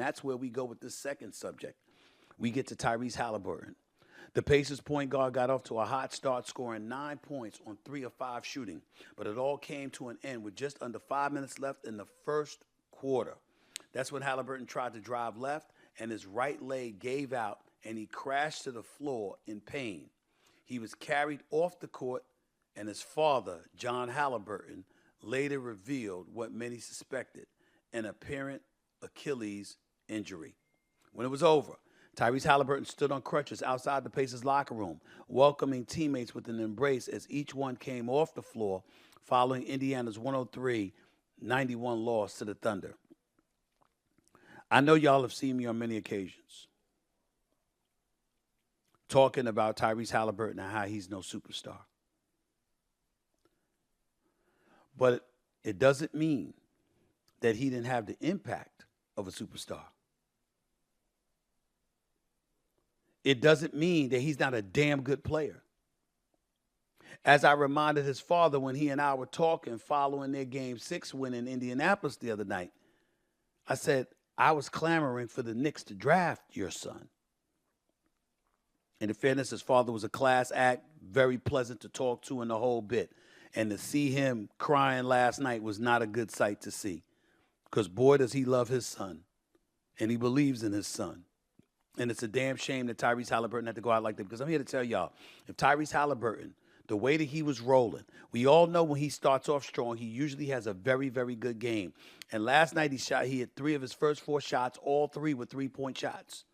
that's where we go with this second subject. We get to Tyrese Haliburton. The Pacers point guard got off to a hot start, scoring 9 points on 3 of 5 shooting, but it all came to an end with just under 5 minutes left in the first quarter. That's when Haliburton tried to drive left, and his right leg gave out, and he crashed to the floor in pain. He was carried off the court, and his father, John Haliburton, later revealed what many suspected, an apparent Achilles injury. When it was over, Tyrese Haliburton stood on crutches outside the Pacers locker room, welcoming teammates with an embrace as each one came off the floor following Indiana's 103-91 loss to the Thunder. I know y'all have seen me on many occasions talking about Tyrese Haliburton and how he's no superstar. But it doesn't mean that he didn't have the impact of a superstar. It doesn't mean that he's not a damn good player. As I reminded his father when he and I were talking following their Game 6 win in Indianapolis the other night, I said, I was clamoring for the Knicks to draft your son. And in fairness, his father was a class act, very pleasant to talk to in the whole bit. And to see him crying last night was not a good sight to see. Because boy, does he love his son. And he believes in his son. And it's a damn shame that Tyrese Haliburton had to go out like that. Because I'm here to tell y'all, if Tyrese Haliburton, the way that he was rolling, we all know when he starts off strong, he usually has a very, very good game. And last night he hit 3 of his first 4 shots, all 3 were 3-point shots.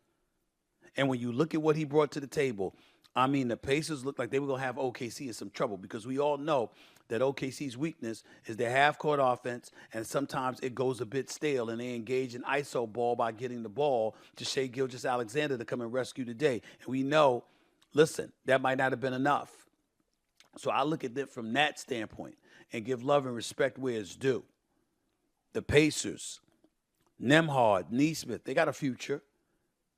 And when you look at what he brought to the table, I mean, the Pacers looked like they were going to have OKC in some trouble because we all know that OKC's weakness is their half-court offense, and sometimes it goes a bit stale, and they engage in iso ball by getting the ball to Shai Gilgeous-Alexander to come and rescue the day. And we know, listen, that might not have been enough. So I look at it from that standpoint and give love and respect where it's due. The Pacers, Nembhard, Nesmith, they got a future.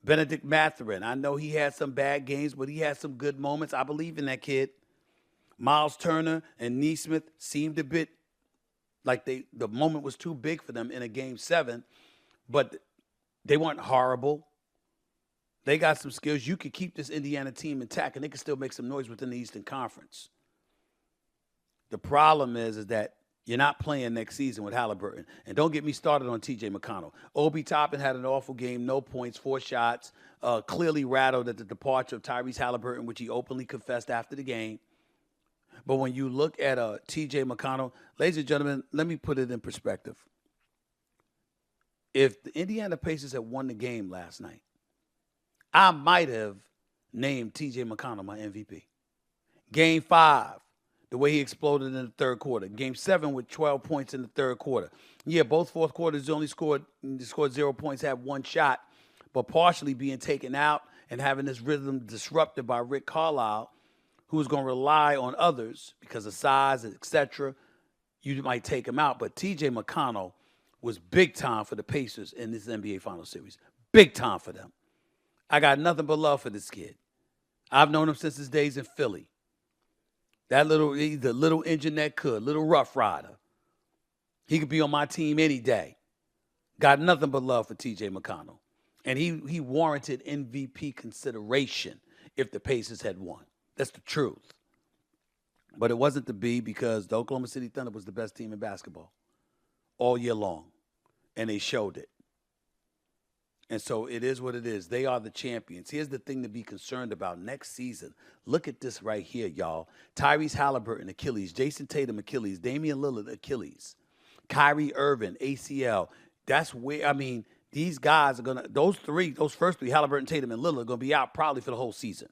Benedict Mathurin, I know he had some bad games, but he had some good moments. I believe in that kid. Miles Turner and Nesmith seemed a bit like the moment was too big for them in a Game 7, but they weren't horrible. They got some skills. You could keep this Indiana team intact, and they can still make some noise within the Eastern Conference. The problem is that you're not playing next season with Haliburton. And don't get me started on T.J. McConnell. Obi Toppin had an awful game, no points, 4 shots, clearly rattled at the departure of Tyrese Haliburton, which he openly confessed after the game. But when you look at T.J. McConnell, ladies and gentlemen, let me put it in perspective. If the Indiana Pacers had won the game last night, I might have named T.J. McConnell my MVP. Game 5. The way he exploded in the third quarter. Game 7 with 12 points in the third quarter. Yeah, both fourth quarters he only scored 0 points, had 1 shot, but partially being taken out and having this rhythm disrupted by Rick Carlisle, who was going to rely on others because of size, etc. You might take him out, but T.J. McConnell was big time for the Pacers in this NBA Finals series. Big time for them. I got nothing but love for this kid. I've known him since his days in Philly. He's the little engine that could, little rough rider. He could be on my team any day. Got nothing but love for T.J. McConnell. And he warranted MVP consideration if the Pacers had won. That's the truth. But it wasn't to be because the Oklahoma City Thunder was the best team in basketball all year long. And they showed it. And so it is what it is. They are the champions. Here's the thing to be concerned about next season. Look at this right here, y'all. Tyrese Haliburton, Achilles. Jason Tatum, Achilles. Damian Lillard, Achilles. Kyrie Irving, ACL. That's where, I mean, these guys are going to, those first three, Haliburton, Tatum, and Lillard, are going to be out probably for the whole season.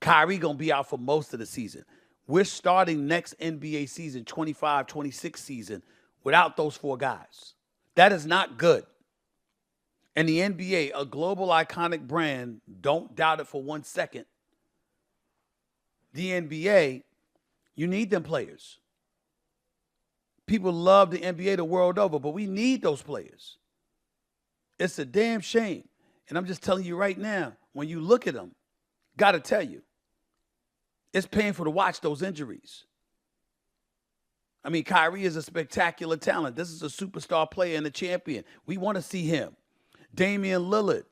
Kyrie going to be out for most of the season. We're starting next NBA season, 25-26 season, without those 4 guys. That is not good. And the NBA, a global iconic brand, don't doubt it for 1 second. The NBA, you need them players. People love the NBA the world over, but we need those players. It's a damn shame. And I'm just telling you right now, when you look at them, got to tell you, it's painful to watch those injuries. I mean, Kyrie is a spectacular talent. This is a superstar player and a champion. We want to see him. Damian Lillard.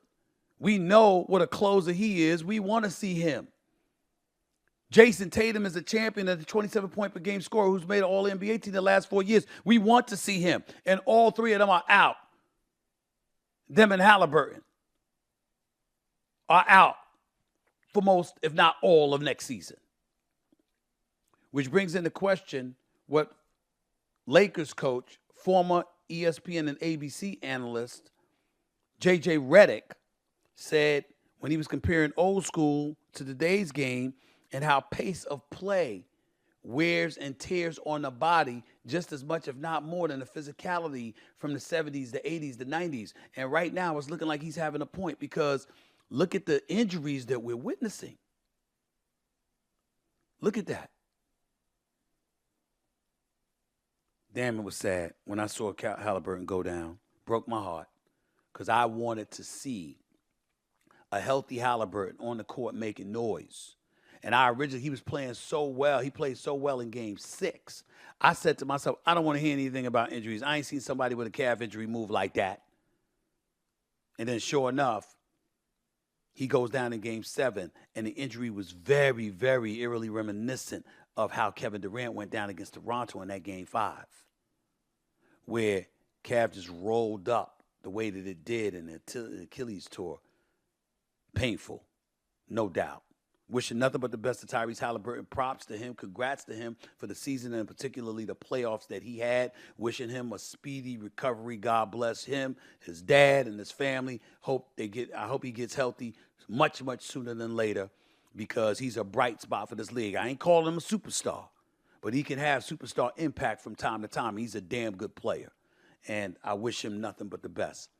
We know what a closer he is. We want to see him. Jason Tatum is a champion at the 27-point per game scorer who's made an All-NBA team the last 4 years. We want to see him. And all three of them are out. Them and Haliburton are out for most, if not all, of next season. Which brings into question what Lakers coach, former ESPN and ABC analyst, J.J. Redick, said when he was comparing old school to today's game and how pace of play wears and tears on the body just as much, if not more, than the physicality from the 70s, the 80s, the 90s. And right now it's looking like he's having a point because look at the injuries that we're witnessing. Look at that. Damn, it was sad when I saw Haliburton go down. Broke my heart because I wanted to see a healthy Haliburton on the court making noise. And he was playing so well. He played so well in game 6. I said to myself, I don't want to hear anything about injuries. I ain't seen somebody with a calf injury move like that. And then sure enough, he goes down in game 7, and the injury was very, very eerily reminiscent of how Kevin Durant went down against Toronto in that game 5, where calf just rolled up the way that it did in the Achilles tour. Painful, no doubt. Wishing nothing but the best to Tyrese Haliburton. Props to him. Congrats to him for the season and particularly the playoffs that he had. Wishing him a speedy recovery. God bless him, his dad, and his family. I hope he gets healthy much, much sooner than later because he's a bright spot for this league. I ain't calling him a superstar, but he can have superstar impact from time to time. He's a damn good player, and I wish him nothing but the best.